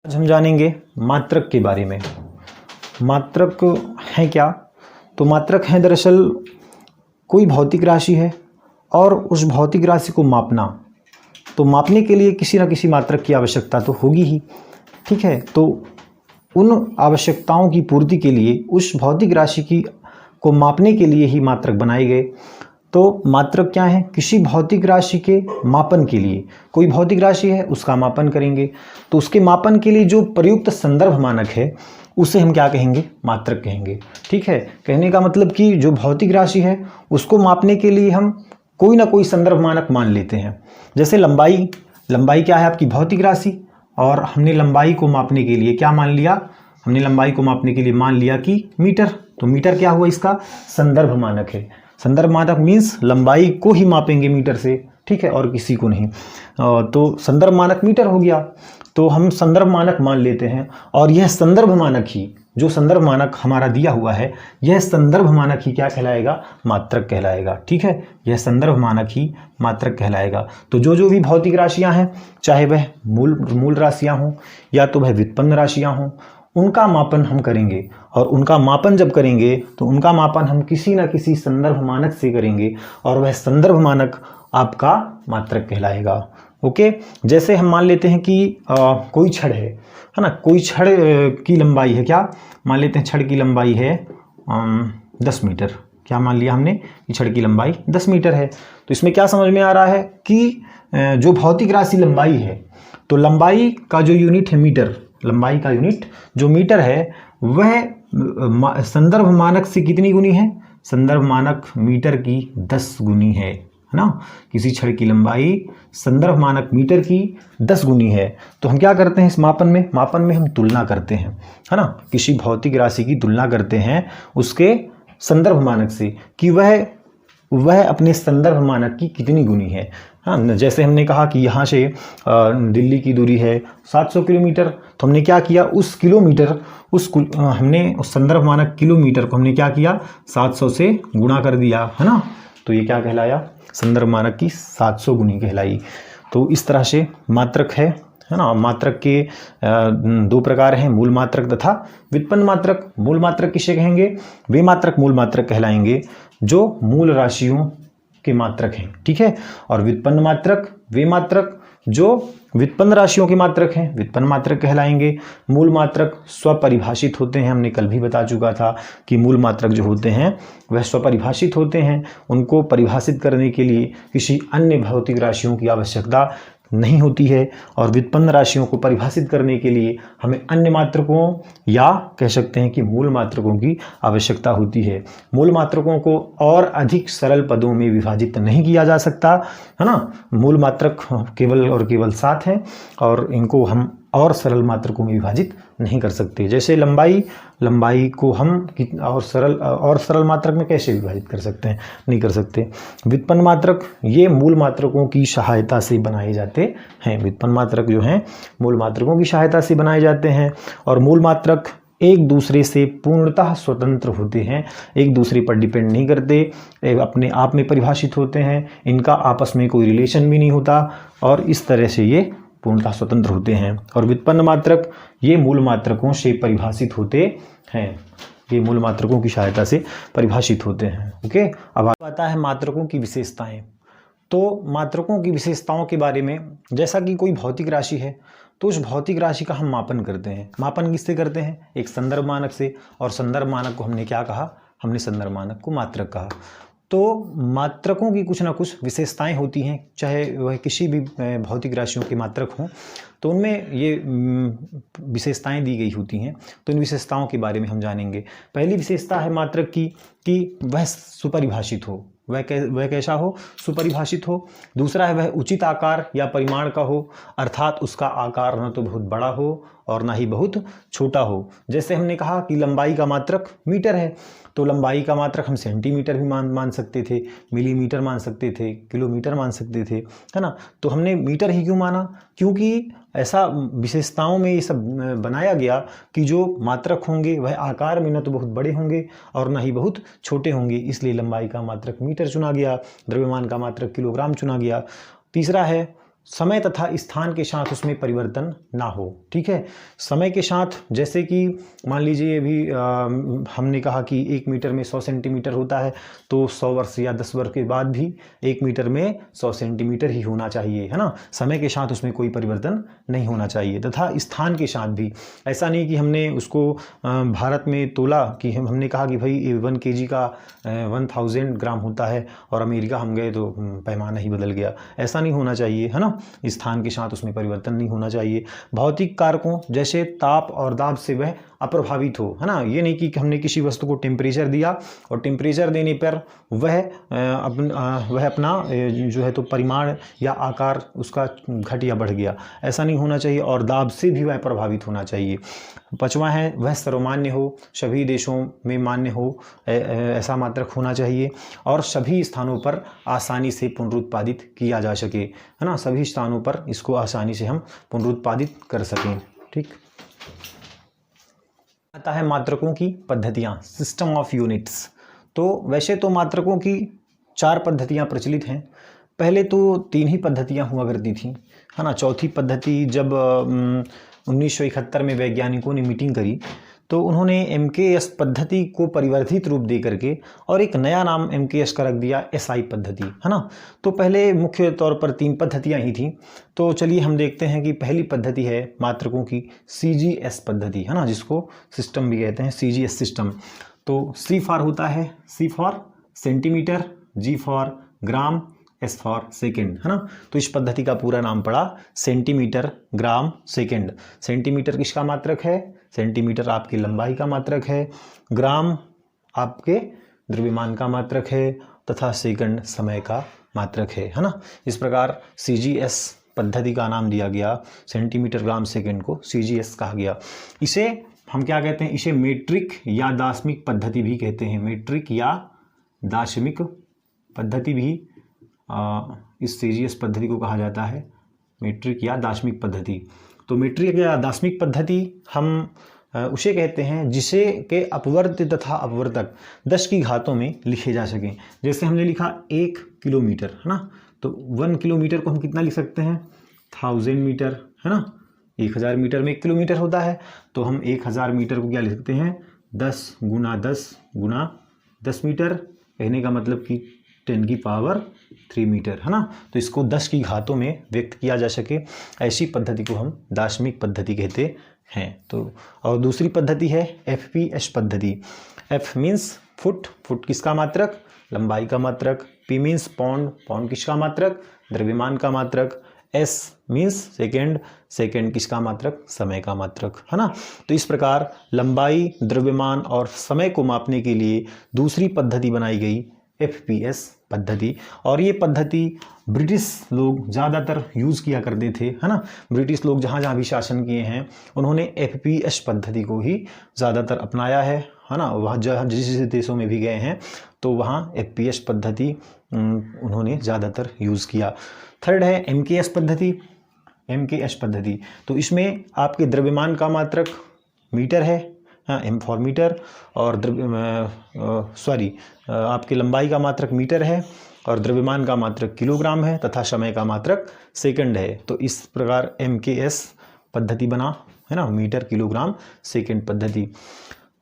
आज हम जानेंगे मात्रक के बारे में। मात्रक है क्या? तो मात्रक है दरअसल कोई भौतिक राशि है और उस भौतिक राशि को मापना। तो मापने के लिए किसी न किसी मात्रक की आवश्यकता तो होगी ही, ठीक है। तो उन आवश्यकताओं की पूर्ति के लिए उस भौतिक राशि को मापने के लिए ही मात्रक बनाए गए। तो मात्रक क्या है? किसी भौतिक राशि के मापन के लिए, कोई भौतिक राशि है उसका मापन करेंगे तो उसके मापन के लिए जो प्रयुक्त संदर्भ मानक है उसे हम क्या कहेंगे? मात्रक कहेंगे, ठीक है। कहने का मतलब कि जो भौतिक राशि है उसको मापने के लिए हम कोई ना कोई संदर्भ मानक मान लेते हैं। जैसे लंबाई क्या है? आपकी भौतिक राशि, और हमने लंबाई को मापने के लिए क्या मान लिया? हमने लंबाई को मापने के लिए मान लिया कि मीटर। तो मीटर क्या हुआ? इसका संदर्भ मानक है। संदर्भ मानक मीन्स लंबाई को ही मापेंगे मीटर से, ठीक है, और किसी को नहीं। तो संदर्भ मानक मीटर हो गया, तो हम संदर्भ मानक मान लेते हैं। और यह संदर्भ मानक ही, जो संदर्भ मानक हमारा दिया हुआ है, यह संदर्भ मानक ही क्या कहलाएगा? मात्रक कहलाएगा, ठीक है। यह संदर्भ मानक ही मात्रक कहलाएगा। तो जो भी भौतिक राशियां हैं, चाहे वह मूल राशियां हों या तो वह व्युत्पन्न राशियां हों, उनका मापन हम करेंगे। और उनका मापन जब करेंगे तो उनका मापन हम किसी न किसी संदर्भ मानक से करेंगे और वह संदर्भ मानक आपका मात्रक कहलाएगा। ओके, जैसे हम मान लेते हैं कि कोई छड़ है ना, कोई छड़ की लंबाई है, क्या मान लेते हैं? छड़ की लंबाई है 10 मीटर। क्या मान लिया हमने कि छड़ की लंबाई 10 मीटर है। तो इसमें क्या समझ में आ रहा है कि जो भौतिक राशि लंबाई है, तो लंबाई का जो यूनिट है मीटर, लंबाई का यूनिट जो मीटर है वह संदर्भ मानक से कितनी गुनी है? संदर्भ मानक मीटर की 10 गुनी है ना। किसी छड़ की लंबाई संदर्भ मानक मीटर की 10 गुनी है। तो हम क्या करते हैं इस मापन में हम तुलना करते हैं, है ना। किसी भौतिक राशि की तुलना करते हैं उसके संदर्भ मानक से कि वह अपने संदर्भ मानक की कितनी गुनी है। हाँ, जैसे हमने कहा कि यहाँ से दिल्ली की दूरी है 700 किलोमीटर, तो हमने क्या किया? उस किलोमीटर हमने उस संदर्भ मानक किलोमीटर को हमने क्या किया? 700 से गुणा कर दिया, है ना। तो ये क्या कहलाया? संदर्भ मानक की 700 गुनी कहलाई। तो इस तरह से मात्रक है ना। मात्रक के दो प्रकार हैं, मूल मात्रक तथा व्युत्पन्न मात्रक। मूल मात्रक किसे कहेंगे? वे मात्रक मूल मात्रक कहलाएंगे जो मूल राशियों के मात्रक हैं, ठीक है। और व्युत्पन्न मात्रक वे मात्रक जो व्युत्पन्न राशियों के मात्रक हैं, व्युत्पन्न मात्रक कहलाएंगे। मूल मात्रक स्वपरिभाषित होते हैं। हमने कल भी बता चुका था कि मूल मात्रक जो होते हैं वह स्वपरिभाषित होते हैं। उनको परिभाषित करने के लिए किसी अन्य भौतिक राशियों की आवश्यकता नहीं होती है। और व्युत्पन्न राशियों को परिभाषित करने के लिए हमें अन्य मात्रकों या कह सकते हैं कि मूल मात्रकों की आवश्यकता होती है। मूल मात्रकों को और अधिक सरल पदों में विभाजित नहीं किया जा सकता, है ना। मूल मात्रक केवल और केवल 7 हैं और इनको हम और सरल मात्रकों में विभाजित नहीं कर सकते। जैसे लंबाई को हम और सरल मात्रक में कैसे विभाजित कर सकते हैं? नहीं कर सकते। व्युत्पन्न मात्रक ये मूल मात्रकों की सहायता से बनाए जाते हैं। व्युत्पन्न मात्रक जो हैं मूल मात्रकों की सहायता से बनाए जाते हैं। और मूल मात्रक एक दूसरे से पूर्णतः स्वतंत्र होते हैं, एक दूसरे पर डिपेंड नहीं करते, अपने आप में परिभाषित होते हैं। इनका आपस में कोई रिलेशन भी नहीं होता और इस तरह से ये पूर्णतः स्वतंत्र होते हैं। और व्युत्पन्न मात्रक ये मूल मात्रकों से परिभाषित होते हैं, ये मूल मात्रकों की सहायता से परिभाषित होते हैं। ओके, अब आता है मात्रकों की विशेषताएं। तो मात्रकों की विशेषताओं के बारे में, जैसा कि कोई भौतिक राशि है तो उस भौतिक राशि का हम मापन करते हैं। मापन किससे करते हैं? एक संदर्भ मानक से। और संदर्भ मानक को हमने क्या कहा? हमने संदर्भ मानक को मात्रक कहा। तो मात्रकों की कुछ ना कुछ विशेषताएं होती हैं, चाहे वह किसी भी भौतिक राशियों के मात्रक हों, तो उनमें ये विशेषताएं दी गई होती हैं। तो इन विशेषताओं के बारे में हम जानेंगे। पहली विशेषता है मात्रक की कि वह सुपरिभाषित हो। वह कैसा हो? सुपरिभाषित हो। दूसरा है वह उचित आकार या परिमाण का हो, अर्थात उसका आकार न तो बहुत बड़ा हो और ना ही बहुत छोटा हो। जैसे हमने कहा कि लंबाई का मात्रक मीटर है, तो लंबाई का मात्रक हम सेंटीमीटर भी मान सकते थे, मिलीमीटर मान सकते थे, किलोमीटर मान सकते थे, है ना। तो हमने मीटर ही क्यों माना? क्योंकि ऐसा विशेषताओं में ये सब बनाया गया कि जो मात्रक होंगे वह आकार में न तो बहुत बड़े होंगे और न ही बहुत छोटे होंगे, इसलिए लंबाई का मात्रक मीटर चुना गया, द्रव्यमान का मात्रक किलोग्राम चुना गया। तीसरा है समय तथा स्थान के साथ उसमें परिवर्तन ना हो। ठीक है, समय के साथ, जैसे कि मान लीजिए अभी हमने कहा कि 1 मीटर में 100 सेंटीमीटर होता है, तो 100 वर्ष या 10 वर्ष के बाद भी 1 मीटर में 100 सेंटीमीटर ही होना चाहिए, है ना। समय के साथ उसमें कोई परिवर्तन नहीं होना चाहिए। तथा स्थान के साथ भी ऐसा नहीं कि हमने उसको भारत में तोला, कि हमने कहा कि भाई 1 kg का 1000 ग्राम होता है, और अमेरिका हम गए तो पैमाना ही बदल गया, ऐसा नहीं होना चाहिए, है ना। स्थान के साथ उसमें परिवर्तन नहीं होना चाहिए। भौतिक कारकों जैसे ताप और दाब से वह अप्रभावित हो, है ना। ये नहीं कि हमने किसी वस्तु को टेम्परेचर दिया और टेम्परेचर देने पर वह अपना जो है तो परिमाण या आकार उसका घट या बढ़ गया, ऐसा नहीं होना चाहिए। और दाब से भी वह प्रभावित होना चाहिए। 5वां है, वह सर्वमान्य हो, सभी देशों में मान्य हो, ऐसा मात्रक होना चाहिए। और सभी स्थानों पर आसानी से पुनरुत्पादित किया जा सके, है ना। सभी स्थानों पर इसको आसानी से हम पुनरुत्पादित कर सकें। ठीक, आता है मात्रकों की पद्धतियाँ, सिस्टम ऑफ यूनिट्स। तो वैसे तो मात्रकों की 4 पद्धतियाँ प्रचलित हैं। पहले तो 3 ही पद्धतियाँ हुआ करती थी, है ना। चौथी पद्धति जब 1971 में वैज्ञानिकों ने मीटिंग करी, तो उन्होंने MKS पद्धति को परिवर्धित रूप दे करके और एक नया नाम MKS का रख दिया, SI पद्धति, है ना। तो पहले मुख्य तौर पर 3 पद्धतियाँ ही थी। तो चलिए हम देखते हैं कि पहली पद्धति है मात्रकों की CGS पद्धति, है ना, जिसको सिस्टम भी कहते हैं, CGS सिस्टम। तो C फॉर होता है, C for centimetre, G for gram, S for second, है ना। तो इस पद्धति का पूरा नाम पड़ा सेंटीमीटर ग्राम सेकेंड। सेंटीमीटर किसका मात्रक है? सेंटीमीटर आपकी लंबाई का मात्रक है, ग्राम आपके द्रव्यमान का मात्रक है, तथा सेकंड समय का मात्रक है ना। इस प्रकार CGS पद्धति का नाम दिया गया, सेंटीमीटर ग्राम सेकेंड को CGS कहा गया। इसे हम क्या कहते हैं? इसे मीट्रिक या दाशमिक पद्धति भी कहते हैं। मीट्रिक या दाशमिक पद्धति भी इस CGS पद्धति को कहा जाता है, मीट्रिक या दाशमिक पद्धति। तो मीट्रिक या दाशमिक पद्धति हम उसे कहते हैं जिसे के अपवर्त्य तथा अपवर्तक 10 की घातों में लिखे जा सकें। जैसे हमने लिखा 1 किलोमीटर, है ना, तो 1 किलोमीटर को हम कितना लिख सकते हैं? 1000 मीटर, है ना। 1000 मीटर में 1 किलोमीटर होता है, तो हम 1000 मीटर को क्या लिख सकते हैं? 10 गुना 10 गुना 10 मीटर, कहने का मतलब कि 10 की पावर 3 मीटर, है ना। तो इसको 10 की घातों में व्यक्त किया जा सके, ऐसी पद्धति को हम दाशमिक पद्धति कहते हैं। तो और दूसरी पद्धति है FPS पद्धति। F मीन्स फुट, फुट किसका मात्रक? लंबाई का मात्रक। P मीन्स पाउंड, पाउंड किसका मात्रक? द्रव्यमान का मात्रक। S मीन्स सेकेंड, सेकेंड किसका मात्रक? समय का मात्रक, है ना। तो इस प्रकार लंबाई, द्रव्यमान और समय को मापने के लिए दूसरी पद्धति बनाई गई, FPS पद्धति। और ये पद्धति ब्रिटिश लोग ज़्यादातर यूज़ किया करते थे, है ना। ब्रिटिश लोग जहाँ जहाँ भी शासन किए हैं, उन्होंने FPS पद्धति को ही ज़्यादातर अपनाया है ना। वहाँ जिस देशों में भी गए हैं तो वहाँ FPS पद्धति उन्होंने ज़्यादातर यूज़ किया। थर्ड है MKS पद्धति। MKS पद्धति, तो इसमें आपके द्रव्यमान का मात्रक मीटर है, M फॉर मीटर, और आपकी लंबाई का मात्रक मीटर है और द्रव्यमान का मात्रक किलोग्राम है, तथा समय का मात्रक सेकंड है। तो इस प्रकार MKS पद्धति बना, है ना, मीटर किलोग्राम सेकंड पद्धति।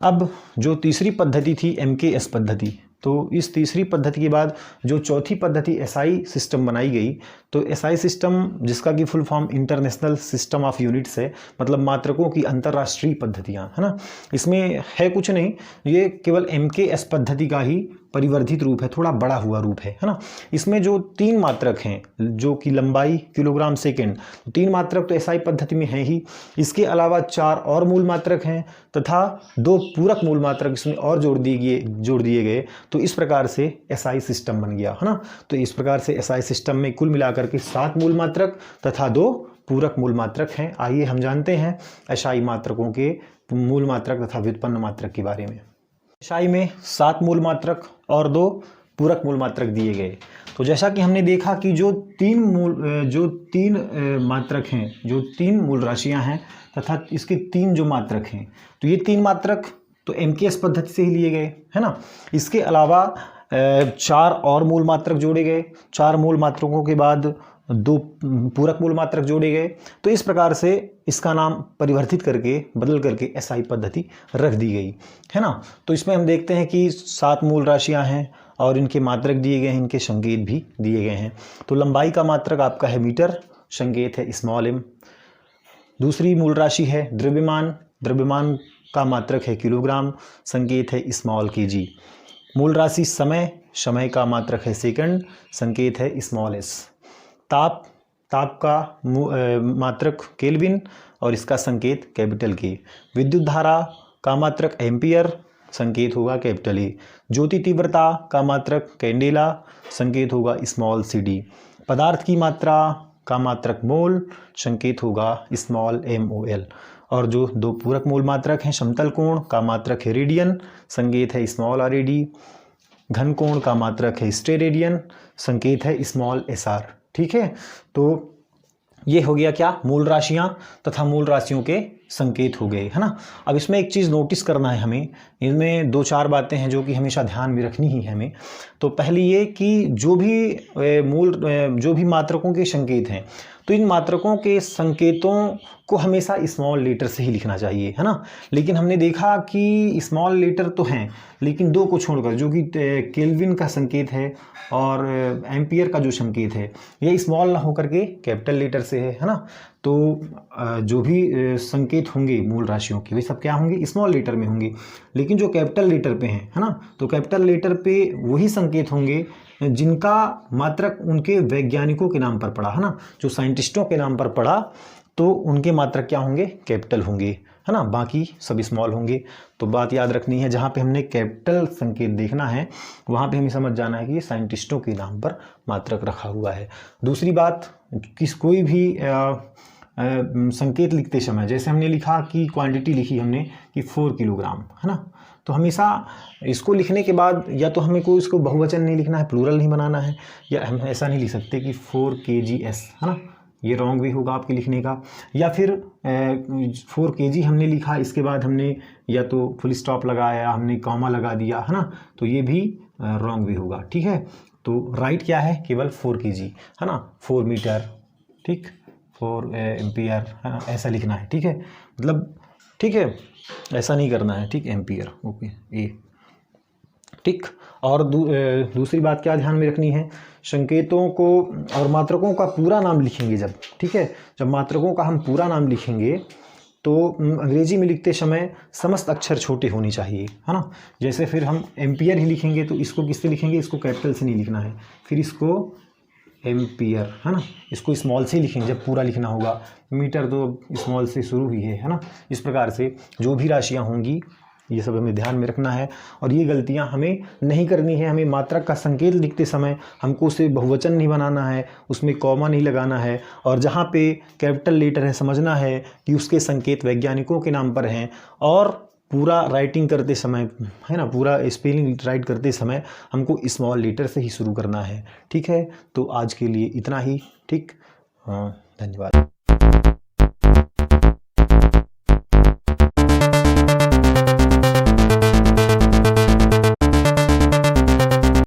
अब जो तीसरी पद्धति थी MKS पद्धति, तो इस तीसरी पद्धति के बाद जो चौथी पद्धति SI सिस्टम बनाई गई, तो SI सिस्टम जिसका कि full form international system of units है, मतलब मात्रकों की अंतर्राष्ट्रीय पद्धतियां, है ना। इसमें है कुछ नहीं, ये केवल MKS पद्धति का ही परिवर्धित रूप है, थोड़ा बड़ा हुआ रूप है ना। इसमें जो 3 मात्रक हैं, जो कि लंबाई, किलोग्राम, सेकेंड, 3 मात्रक तो SI पद्धति में है ही। इसके अलावा 4 और मूल मात्रक हैं तथा 2 पूरक मूल मात्रक इसमें और जोड़ दिए गए। तो इस प्रकार से SI सिस्टम बन गया, है ना। तो इस प्रकार से SI सिस्टम में कुल मिलाकर के 7 मूल मात्रक तथा 2 पूरक मूल मात्रक हैं। आइए हम जानते हैं SI मात्रकों के मूल मात्रक तथा व्युत्पन्न मात्रक के बारे में। SI में 7 मूल मात्रक और 2 पूरक मूल मात्रक दिए गए। तो जैसा कि हमने देखा कि जो तीन मात्रक हैं, जो 3 मूल राशियां हैं तथा इसके 3 जो मात्रक हैं, तो ये 3 मात्रक तो MKS पद्धति से ही लिए गए, है ना। इसके अलावा 4 और मूल मात्रक जोड़े गए। 4 मूल मात्रकों के बाद दो पूरक मूल मात्रक जोड़े गए, तो इस प्रकार से इसका नाम परिवर्तित करके बदल करके एसआई पद्धति रख दी गई, है ना। तो इसमें हम देखते हैं कि 7 मूल राशियां हैं और इनके मात्रक दिए गए हैं, इनके संकेत भी दिए गए हैं। तो लंबाई का मात्रक आपका है मीटर, संकेत है स्मॉल m। दूसरी मूल राशि है द्रव्यमान, द्रव्यमान का मात्रक है किलोग्राम, संकेत है स्मॉल kg। मूल राशि समय, समय का मात्रक है सेकंड, संकेत है स्मॉल s। ताप, ताप का मात्रक केल्विन और इसका संकेत कैपिटल K। विद्युत धारा का मात्रक एम्पियर, संकेत होगा कैपिटल A। ज्योति तीव्रता का मात्रक कैंडेला, संकेत होगा स्मॉल cd। पदार्थ की मात्रा का मात्रक मोल, संकेत होगा स्मॉल mol। और जो दो पूरक मूल मात्रक हैं, समतल कोण का मात्रक है रेडियन, संकेत है स्मॉल rad। घन कोण का मात्रक है स्टेरेडियन, संकेत है स्मॉल sr। ठीक है, तो ये हो गया क्या, मूल राशियां तथा मूल राशियों के संकेत हो गए, है ना। अब इसमें एक चीज़ नोटिस करना है हमें, इनमें 2-4 बातें हैं जो कि हमेशा ध्यान में रखनी ही है हमें। तो पहली ये कि जो भी मात्रकों के संकेत हैं, तो इन मात्रकों के संकेतों को हमेशा स्मॉल लेटर से ही लिखना चाहिए, है ना। लेकिन हमने देखा कि स्मॉल लेटर तो हैं, लेकिन 2 को छोड़कर, जो कि केल्विन का संकेत है और एम्पियर का जो संकेत है, ये स्मॉल ना होकर के कैपिटल लेटर से है ना। तो जो भी संकेत होंगे मूल राशियों के, वे सब क्या होंगे, स्मॉल लेटर में होंगे। लेकिन जो कैपिटल लेटर पे हैं, है ना, तो कैपिटल लेटर पे वही संकेत होंगे जिनका मात्रक उनके वैज्ञानिकों के नाम पर पड़ा, है ना। जो साइंटिस्टों के नाम पर पड़ा, तो उनके मात्रक क्या होंगे, कैपिटल होंगे, है ना। बाकी सब स्मॉल होंगे। तो बात याद रखनी है, जहाँ पे हमने कैपिटल संकेत देखना है, वहाँ पे हमें समझ जाना है कि ये साइंटिस्टों के नाम पर मात्रक रखा हुआ है। दूसरी बात, कोई भी संकेत लिखते समय, जैसे हमने लिखा कि क्वांटिटी लिखी हमने कि 4 किलोग्राम, है ना, तो हमेशा इसको लिखने के बाद या तो हमें कोई इसको बहुवचन नहीं लिखना है, प्लूरल नहीं बनाना है, या हम ऐसा नहीं लिख सकते कि 4 kgs, है ना, ये रॉन्ग भी होगा आपके लिखने का। या फिर 4 kg हमने लिखा, इसके बाद हमने या तो फुल स्टॉप लगाया, हमने कॉमा लगा दिया, है ना, तो ये भी रॉन्ग भी होगा। ठीक है, तो राइट क्या है, केवल 4 kg, है ना, 4 मीटर, ठीक, 4 एम्पियर, है ना, ऐसा लिखना है। ठीक है, मतलब ठीक है, ऐसा नहीं करना है, ठीक, एम्पियर, ओके ए, ठीक। और दूसरी बात क्या ध्यान में रखनी है, संकेतों को और मात्रकों का पूरा नाम लिखेंगे जब, ठीक है, जब मात्रकों का हम पूरा नाम लिखेंगे तो अंग्रेजी में लिखते समय समस्त अक्षर छोटे होने चाहिए, है ना। जैसे फिर हम एम्पियर ही लिखेंगे तो इसको किससे लिखेंगे, इसको कैपिटल से नहीं लिखना है, फिर इसको एम्पियर, है ना, इसको स्मॉल से लिखेंगे जब पूरा लिखना होगा। मीटर तो स्मॉल से शुरू हुई है ना। इस प्रकार से जो भी राशियां होंगी ये सब हमें ध्यान में रखना है, और ये गलतियां हमें नहीं करनी है। हमें मात्रक का संकेत लिखते समय हमको उसे बहुवचन नहीं बनाना है, उसमें कॉमा नहीं लगाना है, और जहाँ पे कैपिटल लेटर है समझना है कि उसके संकेत वैज्ञानिकों के नाम पर हैं। और पूरा राइटिंग करते समय, है ना, पूरा स्पेलिंग राइट करते समय हमको स्मॉल लेटर से ही शुरू करना है। ठीक है, तो आज के लिए इतना ही। ठीक, धन्यवाद।